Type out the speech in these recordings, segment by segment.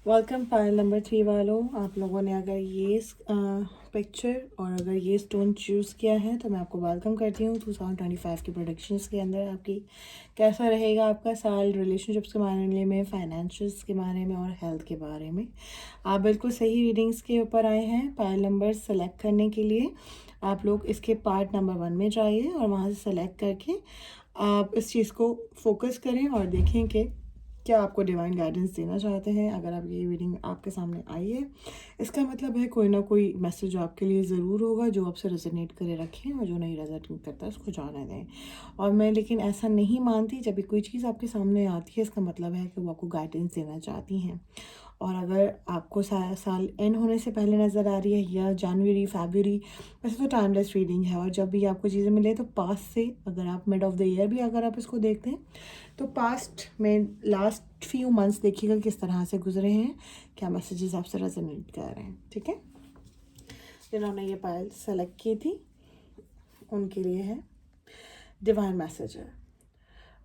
Welcome pile number 3 वालों। आप लोगों ने अगर ये पिक्चर और अगर ये स्टोन चूज़ किया है तो मैं आपको वेलकम करती हूँ 2025 की प्रोडक्शंस के अंदर। आपकी कैसा रहेगा आपका साल रिलेशनशिप्स के बारे में, फाइनेंशियल्स के बारे में और हेल्थ के बारे में। आप बिल्कुल सही रीडिंग्स के ऊपर आए हैं। पायल नंबर सेलेक्ट करने के लिए आप लोग इसके पार्ट नंबर 1 में जाइए और वहाँ से सेलेक्ट करके आप इस चीज़ को फोकस करें और देखें कि क्या आपको डिवाइन गाइडेंस देना चाहते हैं। अगर आप ये रीडिंग आपके सामने आई है, इसका मतलब है कोई ना कोई मैसेज आपके लिए ज़रूर होगा जो आपसे रेजोनेट करे रखें, और जो नहीं रेजोनेट करता उसको जाने दें। और मैं लेकिन ऐसा नहीं मानती, जब भी कोई चीज़ आपके सामने आती है इसका मतलब है कि वो आपको गाइडेंस देना चाहती हैं। और अगर आपको साल एंड होने से पहले नज़र आ रही है या जनवरी फरवरी, वैसे तो टाइमलेस रीडिंग है। और जब भी आपको चीज़ें मिले तो पास से, अगर आप मिड ऑफ द ईयर भी अगर आप इसको देखते हैं तो पास्ट में लास्ट फ्यू मंथ्स देखिएगा किस तरह से गुजरे हैं, क्या मैसेजेस आपसे रेजोनेट कर रहे हैं। ठीक है, जिन्होंने ये पायल सेलेक्ट की थी उनके लिए है डिवाइन मैसेज है।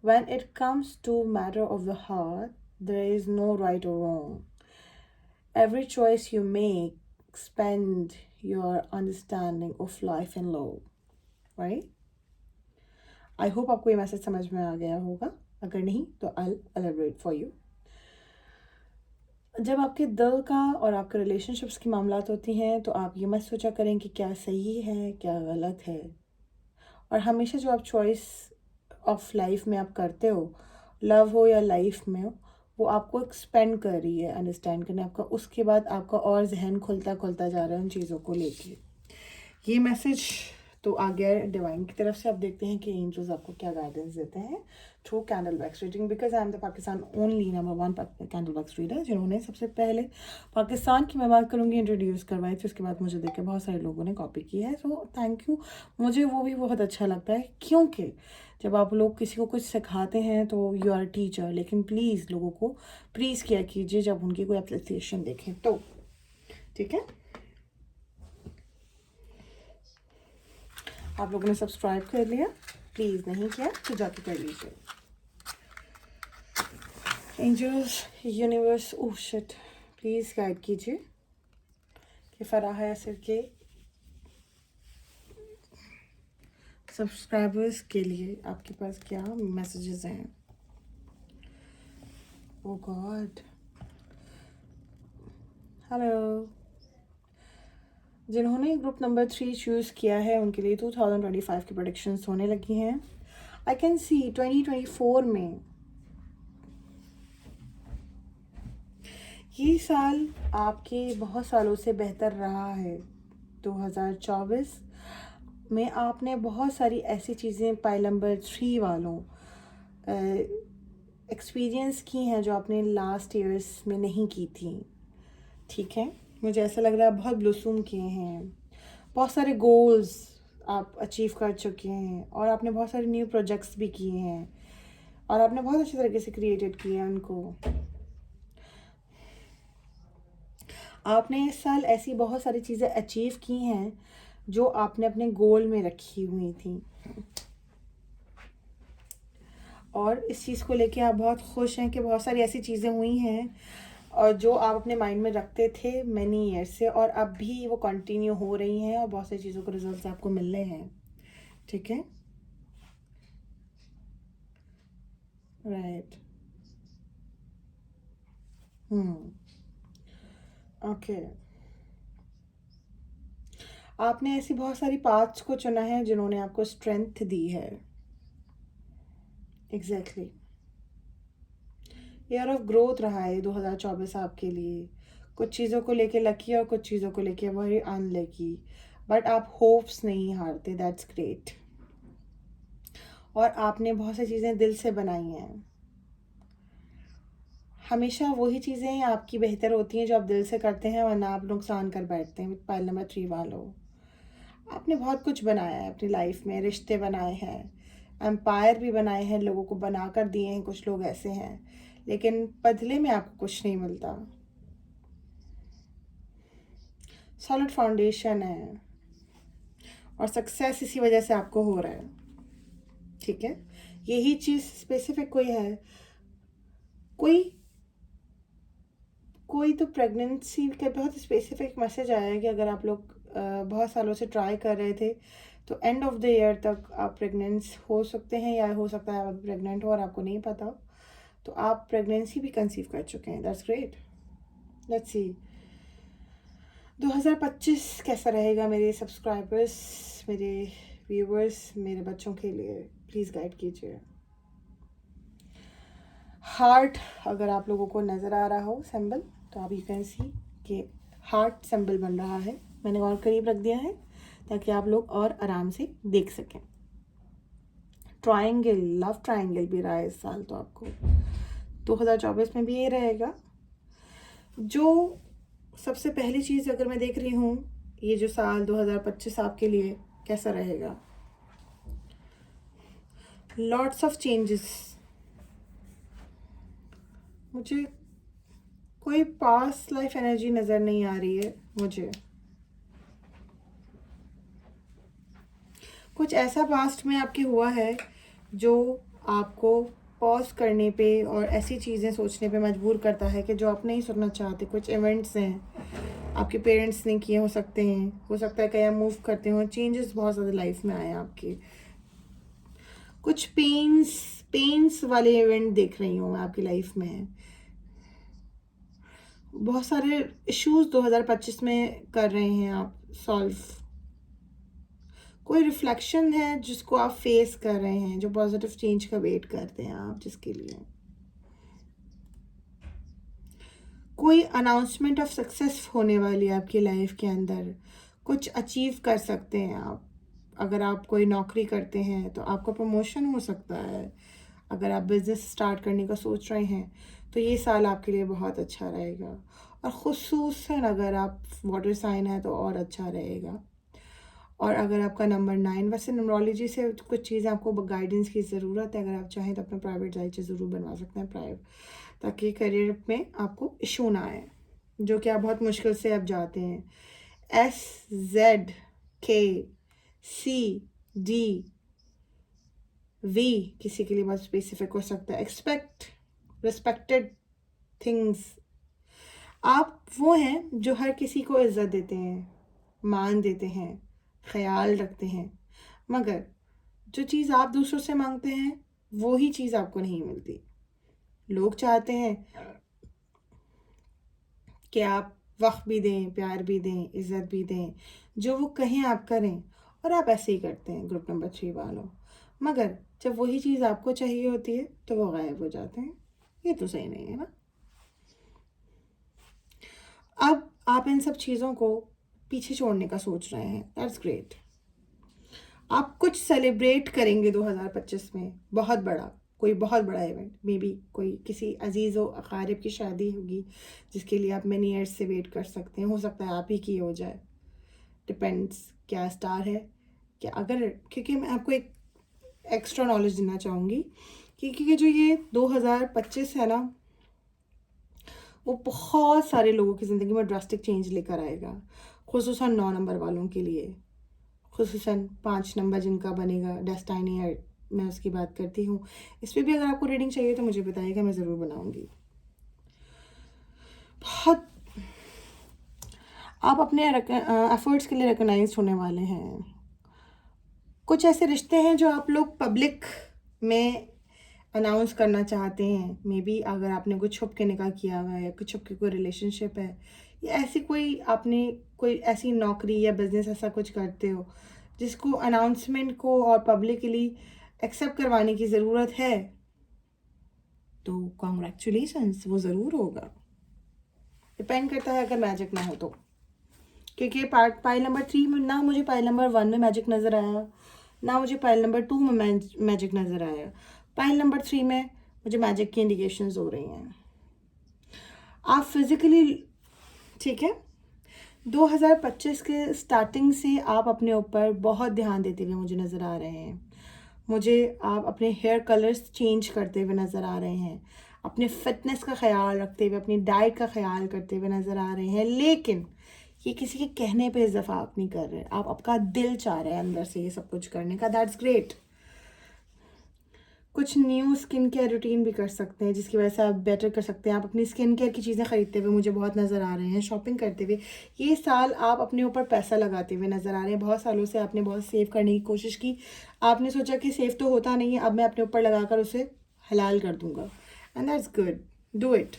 When it comes to matter of the heart, there is no right or wrong. Every choice you make expand your understanding of life and love, right? I hope आपको ये message समझ में आ गया होगा। अगर नहीं तो I'll elaborate for you. जब आपके दिल का और आपके रिलेशनशिप्स की मामलात होती हैं तो आप ये मत सोचा करें कि क्या सही है क्या गलत है। और हमेशा जो आप चॉइस ऑफ लाइफ में आप करते हो, लव हो या लाइफ में हो, वो आपको एक्सपेंड कर रही है अंडरस्टैंड करने आपका। उसके बाद आपका और जहन खुलता खुलता जा रहा है उन चीज़ों को लेके। ये मैसेज तो आ गया है डिवाइन की तरफ से। अब देखते हैं कि एंजल्स आपको क्या गाइडेंस देते हैं through candle wax reading, because I am the Pakistan only number 1 candle wax reader जिन्होंने सबसे पहले पाकिस्तान की, मैं बात करूँगी, इंट्रोड्यूस करवाई थी। उसके बाद मुझे देख के बहुत सारे लोगों ने कॉपी की है, सो थैंक यू। मुझे वो भी बहुत अच्छा लगता है, क्योंकि जब आप लोग किसी को कुछ सिखाते हैं तो यू आर टीचर, लेकिन प्लीज़ लोगों को प्लीज़ किया कीजिए जब उनकी कोई एप्रिसिएशन देखें तो। ठीक है, आप लोगों ने सब्सक्राइब कर लिया, प्लीज़ नहीं किया तो जाके कर लीजिए। Angels, universe, oh shit, please guide कीजिए कि फराह यासिर के सब्सक्राइबर्स के लिए आपके पास क्या मैसेजेस हैं। Oh God, hello. जिन्होंने ग्रुप नंबर 3 चूज़ किया है उनके लिए 2025 की प्रेडिक्शंस होने लगी हैं। आई कैन सी 2024 में ये साल आपके बहुत सालों से बेहतर रहा है। 2024 में आपने बहुत सारी ऐसी चीज़ें पाइल नंबर 3 वालों एक्सपीरियंस की हैं जो आपने लास्ट ईयर्स में नहीं की थी। ठीक है, मुझे ऐसा लग रहा है बहुत ब्लूसूम किए हैं, बहुत सारे गोल्स आप अचीव कर चुके हैं, और आपने बहुत सारे न्यू प्रोजेक्ट्स भी किए हैं और आपने बहुत अच्छी तरीके से क्रिएटेड किए हैं उनको। आपने इस साल ऐसी बहुत सारी चीज़ें अचीव की हैं जो आपने अपने गोल में रखी हुई थी, और इस चीज़ को लेके आप बहुत खुश हैं कि बहुत सारी ऐसी चीज़ें हुई हैं और जो आप अपने माइंड में रखते थे मैनी ईयर से, और अब भी वो कंटिन्यू हो रही हैं और बहुत सारी चीज़ों के रिजल्ट्स आपको मिल रहे हैं। ठीक है, राइट, ओके। आपने ऐसी बहुत सारी पाथ्स को चुना है जिन्होंने आपको स्ट्रेंथ दी है। एग्जैक्टली, ईयर ऑफ ग्रोथ रहा है 2024 आपके लिए। कुछ चीज़ों को लेके लकी और कुछ चीज़ों को लेके वेरी अनलकी, बट आप होप्स नहीं हारते, दैट्स ग्रेट। और आपने बहुत सी चीज़ें दिल से बनाई हैं। हमेशा वही चीज़ें आपकी बेहतर होती हैं जो आप दिल से करते हैं, वरना आप नुकसान कर बैठते हैं। पाइल नंबर 3 वालों, आपने बहुत कुछ बनाया है अपनी लाइफ में, रिश्ते बनाए हैं, एम्पायर भी बनाए हैं, लोगों को बना कर दिए हैं। कुछ लोग ऐसे हैं लेकिन बदले में आपको कुछ नहीं मिलता। सॉलिड फाउंडेशन है और सक्सेस इसी वजह से आपको हो रहा है। ठीक है, यही चीज़ स्पेसिफिक कोई है, कोई कोई तो प्रेगनेंसी का बहुत स्पेसिफिक मैसेज आया है कि अगर आप लोग बहुत सालों से ट्राई कर रहे थे तो एंड ऑफ द ईयर तक आप प्रेग्नेंस हो सकते हैं, या हो सकता है आप प्रेग्नेंट हो और आपको नहीं पता, तो आप प्रेगनेंसी भी कंसीव कर चुके हैं। That's great. लेट्स सी 2025 कैसा रहेगा मेरे सब्सक्राइबर्स, मेरे व्यूवर्स, मेरे बच्चों के लिए। प्लीज़ गाइड कीजिए। हार्ट अगर आप लोगों को नज़र आ रहा हो सिंबल, तो आप यू कैन सी कि हार्ट सिंबल बन रहा है। मैंने और करीब रख दिया है ताकि आप लोग और आराम से देख सकें। ट्रायंगल, लव ट्रायंगल भी रहा है इस साल, तो आपको 2024 में भी ये रहेगा। जो सबसे पहली चीज़ अगर मैं देख रही हूँ, ये जो साल 2025 आपके लिए कैसा रहेगा, लॉट्स ऑफ चेंजेस। मुझे कोई पास्ट लाइफ एनर्जी नज़र नहीं आ रही है। मुझे कुछ ऐसा पास्ट में आपके हुआ है जो आपको पॉज करने पे और ऐसी चीज़ें सोचने पे मजबूर करता है कि जो आप नहीं सुनना चाहते। कुछ इवेंट्स हैं आपके पेरेंट्स ने किए, हो सकते हैं, हो सकता है कहीं मूव करते हो, चेंजेस बहुत ज़्यादा लाइफ में आए आपके। कुछ पेन्स वाले इवेंट देख रही हूँ मैं आपकी लाइफ में। बहुत सारे इश्यूज 2025 में कर रहे हैं आप सॉल्व। कोई रिफ्लेक्शन है जिसको आप फेस कर रहे हैं, जो पॉजिटिव चेंज का वेट करते हैं आप, जिसके लिए कोई अनाउंसमेंट ऑफ सक्सेस होने वाली है आपकी लाइफ के अंदर। कुछ अचीव कर सकते हैं आप। अगर आप कोई नौकरी करते हैं तो आपका प्रमोशन हो सकता है। अगर आप बिज़नेस स्टार्ट करने का सोच रहे हैं तो ये साल आपके लिए बहुत अच्छा रहेगा। और ख़ुसूसन अगर आप वाटर साइन है तो और अच्छा रहेगा। और अगर आपका नंबर 9, वैसे न्यूमरोलॉजी से कुछ चीज़ें आपको गाइडेंस की ज़रूरत है। अगर आप चाहें तो अपना प्राइवेट जायचे ज़रूर बनवा सकते हैं प्राइवेट, ताकि करियर में आपको इशू ना आए, जो कि आप बहुत मुश्किल से अब जाते हैं। SZKCD किसी के लिए बहुत स्पेसिफिक हो सकता है। Expect respected things. आप वो हैं जो हर किसी को इज्जत देते हैं, मान देते हैं, ख्याल रखते हैं, मगर जो चीज़ आप दूसरों से मांगते हैं वो ही चीज़ आपको नहीं मिलती। लोग चाहते हैं कि आप वक्त भी दें, प्यार भी दें, इज़्ज़त भी दें, जो वो कहें आप करें, और आप ऐसे ही करते हैं ग्रुप नंबर 3 वालों। मगर जब वही चीज़ आपको चाहिए होती है तो वो गायब हो जाते हैं। ये तो सही नहीं है ना। अब आप इन सब चीज़ों को पीछे छोड़ने का सोच रहे हैं। That's great. आप कुछ सेलिब्रेट करेंगे 2025 में, बहुत बड़ा, कोई बहुत बड़ा इवेंट। मे बी कोई किसी अजीज़ व अकारिब की शादी होगी जिसके लिए आप मैनी ईयर्स से वेट कर सकते हैं। हो सकता है आप ही की हो जाए, डिपेंड्स क्या स्टार है। क्या अगर, क्योंकि मैं आपको एक एक्स्ट्रा नॉलेज देना चाहूँगी क्योंकि जो ये 2025 है ना, वो बहुत सारे लोगों की ज़िंदगी में ड्रास्टिक चेंज लेकर आएगा। खुसूसन 9 नंबर वालों के लिए, खुसूसन 5 नंबर जिनका बनेगा डेस्टिनी है, मैं उसकी बात करती हूँ। इस पर भी अगर आपको रीडिंग चाहिए तो मुझे बताइएगा, मैं ज़रूर बनाऊँगी। बहुत आप अपने एफर्ट्स के लिए रिकॉग्नाइज्ड होने वाले हैं। कुछ ऐसे रिश्ते हैं जो आप लोग पब्लिक में अनाउंस करना चाहते हैं। मे बी अगर आपने कुछ छुप के निकाह किया हुआ है या कुछ छुप के कोई रिलेशनशिप है, या ऐसी कोई आपने कोई ऐसी नौकरी या बिजनेस ऐसा कुछ करते हो जिसको अनाउंसमेंट को और पब्लिकली एक्सेप्ट करवाने की ज़रूरत है, तो कॉन्ग्रेचुलेशंस, वो ज़रूर होगा। डिपेंड करता है अगर मैजिक ना हो तो, क्योंकि पाइल नंबर 3 में ना मुझे पाइल नंबर 1 में मैजिक नज़र आया, ना मुझे पाइल नंबर 2 में मैजिक नज़र आया। पाइल नंबर 3 में मुझे मैजिक की इंडिकेशंस हो रही हैं। आप फिज़िकली ठीक है। 2025 के स्टार्टिंग से आप अपने ऊपर बहुत ध्यान देते हुए मुझे नज़र आ रहे हैं। मुझे आप अपने हेयर कलर्स चेंज करते हुए नज़र आ रहे हैं, अपने फिटनेस का ख्याल रखते हुए, अपनी डाइट का ख्याल करते हुए नज़र आ रहे हैं। लेकिन ये किसी के कहने पे इजाफा आप नहीं कर रहे, आप आपका दिल चाह रहे हैं अंदर से ये सब कुछ करने का। That's great. कुछ न्यू स्किन केयर रूटीन भी कर सकते हैं जिसकी वजह से आप बेटर कर सकते हैं। आप अपनी स्किन केयर की चीज़ें ख़रीदते हुए मुझे बहुत नज़र आ रहे हैं, शॉपिंग करते हुए। ये साल आप अपने ऊपर पैसा लगाते हुए नज़र आ रहे हैं। बहुत सालों से आपने बहुत सेव करने की कोशिश की, आपने सोचा कि सेव तो होता नहीं है, अब मैं अपने ऊपर लगाकर उसे हलाल कर दूँगा। And that's good, do it,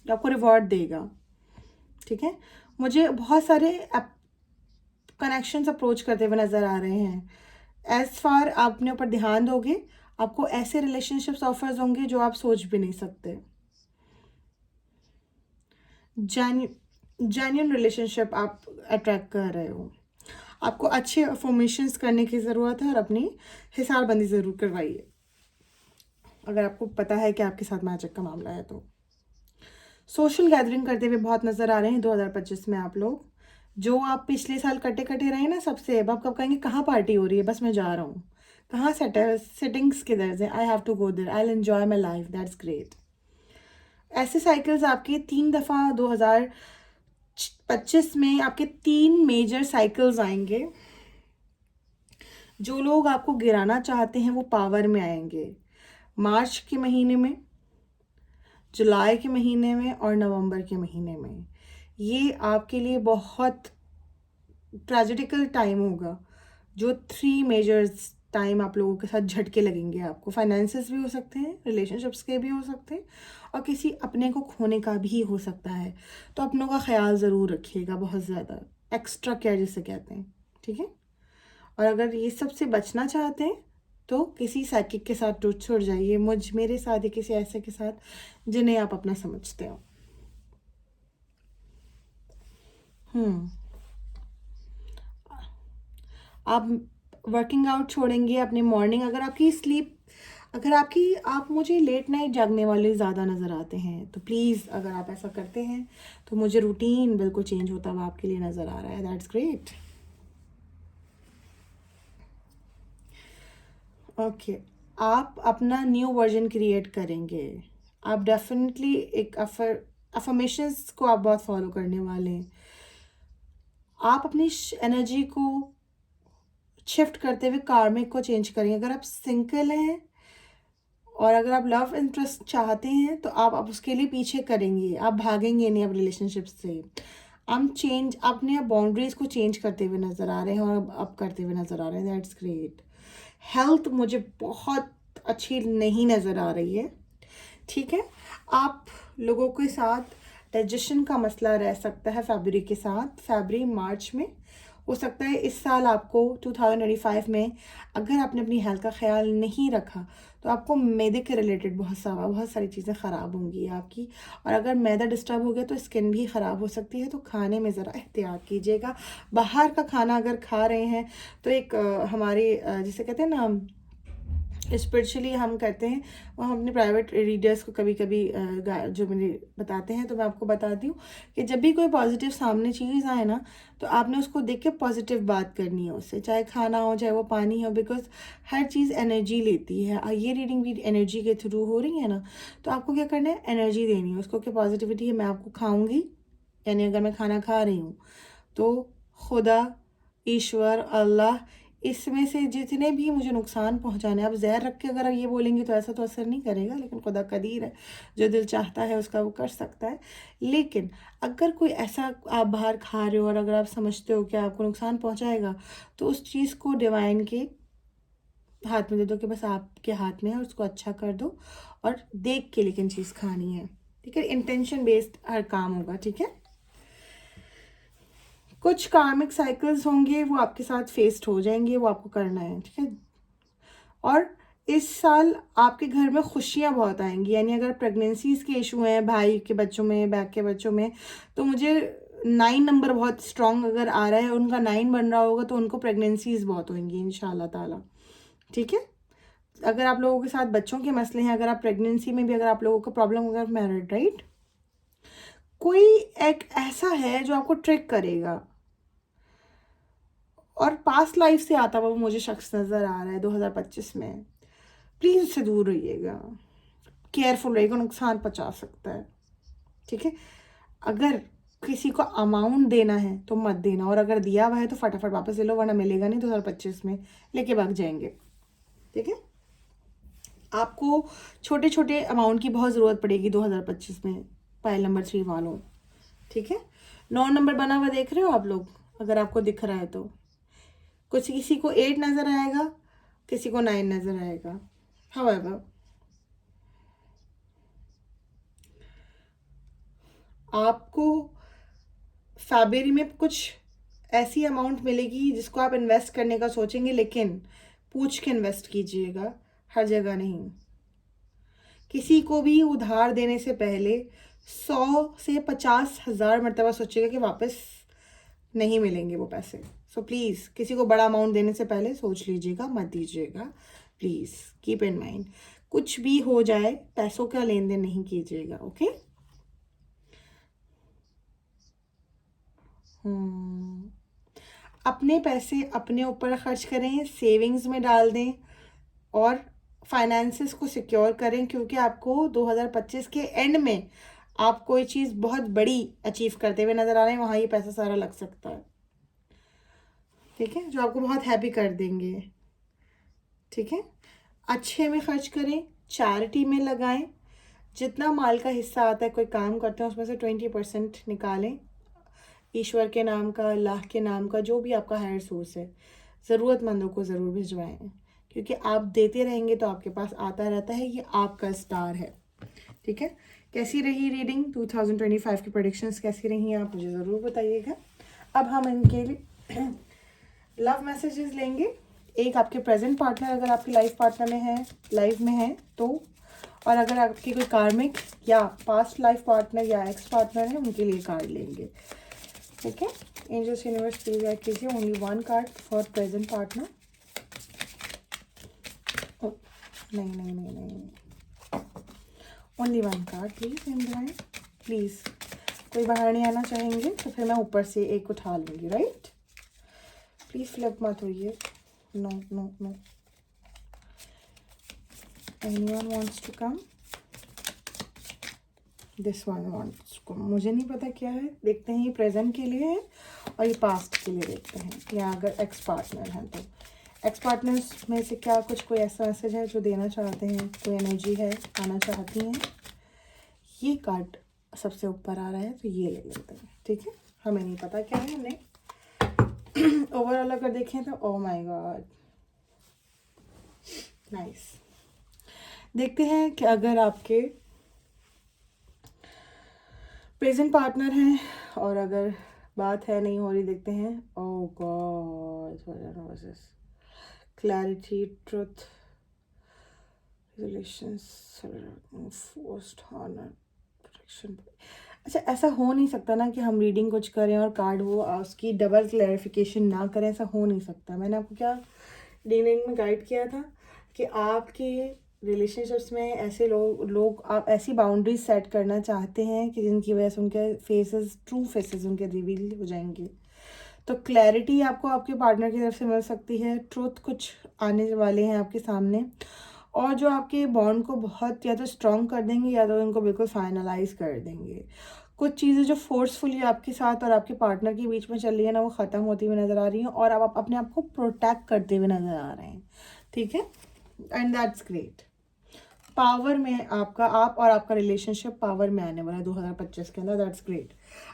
आपको रिवॉर्ड देगा। ठीक है, मुझे बहुत सारे कनेक्शंस अप्रोच करते हुए नज़र आ रहे हैं। एज़ फार आप अपने ऊपर ध्यान दोगे, आपको ऐसे रिलेशनशिप्स ऑफर्स होंगे जो आप सोच भी नहीं सकते। जेन्युइन रिलेशनशिप आप अट्रैक्ट कर रहे हो। आपको अच्छे अफर्मेशंस करने की ज़रूरत है और अपनी हिसाबबंदी ज़रूर करवाइए अगर आपको पता है कि आपके साथ मैजिक का मामला है तो। सोशल गैदरिंग करते हुए बहुत नज़र आ रहे हैं 2025 में आप लोग। जो आप पिछले साल कटे कटे रहे ना सबसे, अब आप कब कहेंगे कहाँ पार्टी हो रही है, बस मैं जा रहा हूँ, कहाँ सेटिंग्स किधर से, I have to go there, I will enjoy my life, that's great. ऐसे साइकिल्स आपके 3 दफ़ा 2025 में आपके 3 मेजर साइकिल्स आएंगे। जो लोग आपको गिराना चाहते हैं वो पावर में आएंगे। मार्च के महीने में, जुलाई के महीने में और नवंबर के महीने में। ये आपके लिए बहुत ट्रेजिडिकल टाइम होगा। जो 3 मेजर्स टाइम आप लोगों के साथ झटके लगेंगे। आपको फाइनेंसेस भी हो सकते हैं, रिलेशनशिप्स के भी हो सकते हैं और किसी अपने को खोने का भी हो सकता है। तो अपनों का ख्याल ज़रूर रखिएगा, बहुत ज़्यादा एक्स्ट्रा केयर जिसे कहते हैं। ठीक है, और अगर ये सब से बचना चाहते हैं तो किसी साइकिक के साथ छुड़ जाइए, मेरे साथ या किसी ऐसे के साथ जिन्हें आप अपना समझते हो। आप वर्किंग आउट छोड़ेंगे अपनी मॉर्निंग, अगर आपकी आप मुझे लेट नाइट जागने वाले ज़्यादा नज़र आते हैं तो प्लीज़ अगर आप ऐसा करते हैं तो मुझे रूटीन बिल्कुल चेंज होता हुआ आपके लिए नज़र आ रहा है। That's great. ओके, आप अपना न्यू वर्जन क्रिएट करेंगे। आप डेफिनेटली एक अफर्मेशंस को आप बहुत फॉलो करने वाले हैं। आप अपनी एनर्जी को शिफ्ट करते हुए कार्मिक को चेंज करेंगे। अगर आप सिंगल हैं और अगर आप लव इंटरेस्ट चाहते हैं तो आप उसके लिए पीछे करेंगे, आप भागेंगे नहीं अब रिलेशनशिप से। आप अपने बाउंड्रीज को चेंज करते हुए नज़र आ रहे हैं और अब करते हुए नज़र आ रहे हैं। That's great. हेल्थ मुझे बहुत अच्छी नहीं नज़र आ रही है। ठीक है, आप लोगों के साथ डाइजेशन का मसला रह सकता है फरवरी के साथ, फरवरी मार्च में हो सकता है। इस साल आपको 2025 में अगर आपने अपनी हेल्थ का ख्याल नहीं रखा तो आपको मैदे के रिलेटेड बहुत सारी चीज़ें ख़राब होंगी आपकी। और अगर मैदा डिस्टर्ब हो गया तो स्किन भी ख़राब हो सकती है। तो खाने में ज़रा एहतियात कीजिएगा। बाहर का खाना अगर खा रहे हैं तो एक हमारे जिसे कहते हैं ना, स्पिरिचुअली हम कहते हैं, वो हम अपने प्राइवेट रीडर्स को कभी कभी जो मुझे बताते हैं तो मैं आपको बता दूँ कि जब भी कोई पॉजिटिव सामने चीज़ आए ना तो आपने उसको देख के पॉजिटिव बात करनी है उससे, चाहे खाना हो चाहे वो पानी हो, बिकॉज हर चीज़ एनर्जी लेती है। ये रीडिंग भी एनर्जी के थ्रू हो रही है ना, तो आपको क्या करना है, एनर्जी देनी है उसको कि पॉजिटिविटी है। मैं आपको खाऊंगी, यानी अगर मैं खाना खा रही हूँ तो खुदा, ईश्वर, अल्लाह, इसमें से जितने भी मुझे नुकसान पहुंचाने, आप जहर रख के अगर आप ये बोलेंगे तो ऐसा तो असर नहीं करेगा, लेकिन खुदा कदीर है, जो दिल चाहता है उसका वो कर सकता है। लेकिन अगर कोई ऐसा आप बाहर खा रहे हो और अगर आप समझते हो कि आपको नुकसान पहुंचाएगा तो उस चीज़ को डिवाइन के हाथ में दे दो कि बस आपके हाथ में है, उसको अच्छा कर दो और देख के लेकिन चीज़ खानी है। ठीक है, इंटेंशन बेस्ड हर काम होगा। ठीक है, कुछ कार्मिक साइकिल्स होंगे वो आपके साथ फेस्ड हो जाएंगे, वो आपको करना है। ठीक है, और इस साल आपके घर में खुशियां बहुत आएंगी। यानी अगर प्रेगनेंसीज के इशू हैं भाई के बच्चों में, बैक के बच्चों में, तो मुझे 9 नंबर बहुत स्ट्रॉन्ग अगर आ रहा है, उनका 9 बन रहा होगा तो उनको प्रेगनेंसीज बहुत होंगी इंशाल्लाह ताला। ठीक है, अगर आप लोगों के साथ बच्चों के मसले हैं, अगर आप प्रेगनेंसी में भी अगर आप लोगों को प्रॉब्लम होगा, मैरिड राइट, कोई एक ऐसा है जो आपको ट्रिक करेगा और पास्ट लाइफ से आता हुआ मुझे शख्स नज़र आ रहा है 2025 में। प्लीज़ उससे दूर रहिएगा, केयरफुल रहिएगा, नुकसान पहुंचा सकता है। ठीक है, अगर किसी को अमाउंट देना है तो मत देना, और अगर दिया हुआ है तो फटाफट वापस ले लो, वरना मिलेगा नहीं 2025 में, लेके भाग जाएंगे। ठीक है, आपको छोटे छोटे अमाउंट की बहुत ज़रूरत पड़ेगी 2025 में पायल नंबर 3 वालों, ठीक है। 9 नंबर बना हुआ देख रहे हो आप लोग, अगर आपको दिख रहा है तो कुछ किसी को 8 नज़र आएगा, किसी को 9 नज़र आएगा। However, आपको फरवरी में कुछ ऐसी अमाउंट मिलेगी जिसको आप इन्वेस्ट करने का सोचेंगे, लेकिन पूछ के इन्वेस्ट कीजिएगा, हर जगह नहीं। किसी को भी उधार देने से पहले 100 से 50,000 मरतबा सोचिएगा कि वापस नहीं मिलेंगे वो पैसे। सो प्लीज़ किसी को बड़ा अमाउंट देने से पहले सोच लीजिएगा, मत दीजिएगा, प्लीज़ कीप इन माइंड। कुछ भी हो जाए पैसों का लेन देन नहीं कीजिएगा, ओके। अपने पैसे अपने ऊपर खर्च करें, सेविंग्स में डाल दें और फाइनेंसेस को सिक्योर करें, क्योंकि आपको 2025 के एंड में आप कोई चीज़ बहुत बड़ी अचीव करते हुए नज़र आ रहे हैं, वहाँ ये पैसा सारा लग सकता है, ठीक है, जो आपको बहुत हैप्पी कर देंगे, ठीक है। अच्छे में खर्च करें, चैरिटी में लगाएं, जितना माल का हिस्सा आता है, कोई काम करते हैं उसमें से 20% निकालें, ईश्वर के नाम का, अल्लाह के नाम का, जो भी आपका हायर सोर्स है, ज़रूरतमंदों को ज़रूर भिजवाएं, क्योंकि आप देते रहेंगे तो आपके पास आता रहता है, ये आपका स्टार है, ठीक है। कैसी रही रीडिंग 2025 की प्रेडिक्शंस कैसी रही आप मुझे ज़रूर बताइएगा। अब हम इनके लिए लव मैसेजेस लेंगे। एक आपके प्रेजेंट पार्टनर अगर आपकी लाइफ पार्टनर में है, लाइफ में है तो, और अगर आपके कोई कार्मिक या पास्ट लाइफ पार्टनर या एक्स पार्टनर है, उनके लिए कार्ड लेंगे, ठीक है। एंजल्स यूनिवर्स प्लीज गाइड कीजिए, only 1 card for present partner. नहीं, ओनली 1 कार्ड प्लीज, प्लीज़। कोई बाहर नहीं आना चाहेंगे तो फिर मैं ऊपर से एक उठा लूँगी, राइट। प्लीज़ फ्लिप मत होइए, no. Anyone wants to come, this one wants to come. मुझे नहीं पता क्या है, देखते हैं। ये प्रेजेंट के लिए है और ये पास्ट के लिए देखते हैं, या अगर एक्स पार्टनर हैं तो एक्स पार्टनर्स में से क्या कुछ कोई ऐसा मैसेज है जो देना चाहते हैं, कोई एनर्जी है आना चाहती हैं। ये कार्ड सबसे ऊपर आ रहा है तो ये ले लेते हैं, ठीक है। हमें नहीं पता क्या है, हमने ओवरऑल अगर देखें तो ओह माय गॉड, नाइस। देखते हैं कि अगर आपके प्रेजेंट पार्टनर हैं और अगर बात है नहीं हो रही, देखते हैं। Oh god, clarity, truth, relations, forced honour, protection. अच्छा, ऐसा हो नहीं सकता ना कि हम रीडिंग कुछ करें और कार्ड वो उसकी डबल क्लैरिफिकेशन ना करें, ऐसा हो नहीं सकता। मैंने आपको क्या रीडिंग में गाइड किया था कि आपके रिलेशनशिप्स में ऐसे लोग आप ऐसी बाउंड्रीज सेट करना चाहते हैं कि जिनकी वजह से उनके फेसेस, ट्रू फेसेस उनके रिवील हो जाएंगे। तो क्लैरिटी आपको आपके पार्टनर की तरफ से मिल सकती है, ट्रुथ कुछ आने वाले हैं आपके सामने, और जो आपके बॉन्ड को बहुत या तो स्ट्रॉन्ग कर देंगे या तो उनको बिल्कुल फाइनलाइज कर देंगे। कुछ चीज़ें जो फोर्सफुली आपके साथ और आपके पार्टनर के बीच में चल रही है ना, वो ख़त्म होती हुई नज़र आ रही हैं और आप अपने आप को प्रोटेक्ट करते हुए नज़र आ रहे हैं, ठीक है। And that's great. पावर में आपका, आप और आपका रिलेशनशिप पावर में आने वाला है 2025 के अंदर, दैट्स ग्रेट।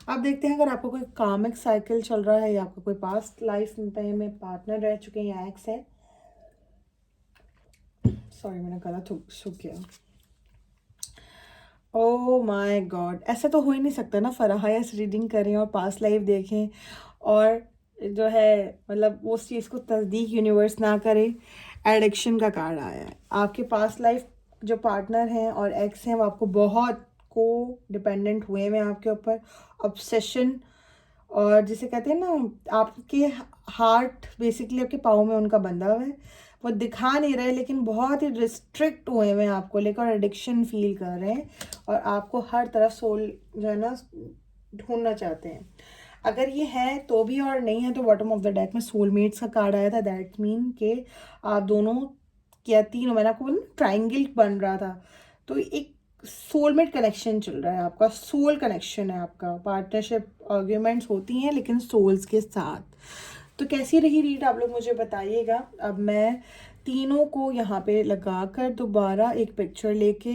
अब देखते हैं अगर आपको कोई कामिक साइकिल चल रहा है या आपका कोई पास्ट लाइफ में पार्टनर रह चुके हैं या एक्स है। सॉरी, मेरा गला सूख गया। ओह माय गॉड, ऐसा तो हो ही नहीं सकता ना, फराहायस रीडिंग करें और पास्ट लाइफ देखें और जो है मतलब उस चीज़ को तस्दीक यूनिवर्स ना करे। एडिक्शन का कार्ड आया है। आपके पास्ट लाइफ जो पार्टनर हैं और एक्स हैं वो आपको बहुत को डिपेंडेंट हुए हैं आपके ऊपर, ऑब्सेशन, और जिसे कहते हैं ना आपके हार्ट बेसिकली आपके पाँव में उनका बंधा हुआ है, वो दिखा नहीं रहे लेकिन बहुत ही रिस्ट्रिक्ट हुए हैं आपको लेकर, एडिक्शन फील कर रहे हैं और आपको हर तरफ सोल जो है ना ढूंढना चाहते हैं। अगर ये है तो भी और नहीं है तो बॉटम ऑफ द डेक में सोलमेट्स का कार्ड आया था। दैट मीन के आप दोनों क्या तीनों, मैंने आपको बोला ट्राइंगल बन रहा था, तो एक सोलमेट कनेक्शन चल रहा है आपका, सोल कनेक्शन है आपका। पार्टनरशिप आर्ग्यूमेंट्स होती हैं लेकिन सोल्स के साथ। तो कैसी रही रीड आप लोग मुझे बताइएगा। अब मैं तीनों को यहाँ पे लगा कर दोबारा एक पिक्चर लेके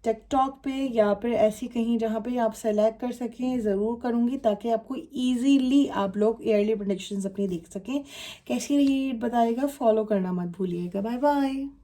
टिकटॉक पे या फिर ऐसी कहीं जहाँ पे आप सेलेक्ट कर सकें ज़रूर करूँगी, ताकि आपको इजीली आप लोग ईयरली प्रेडिक्शंस अपनी देख सकें। कैसी रही बताइएगा, फॉलो करना मत भूलिएगा। Bye bye.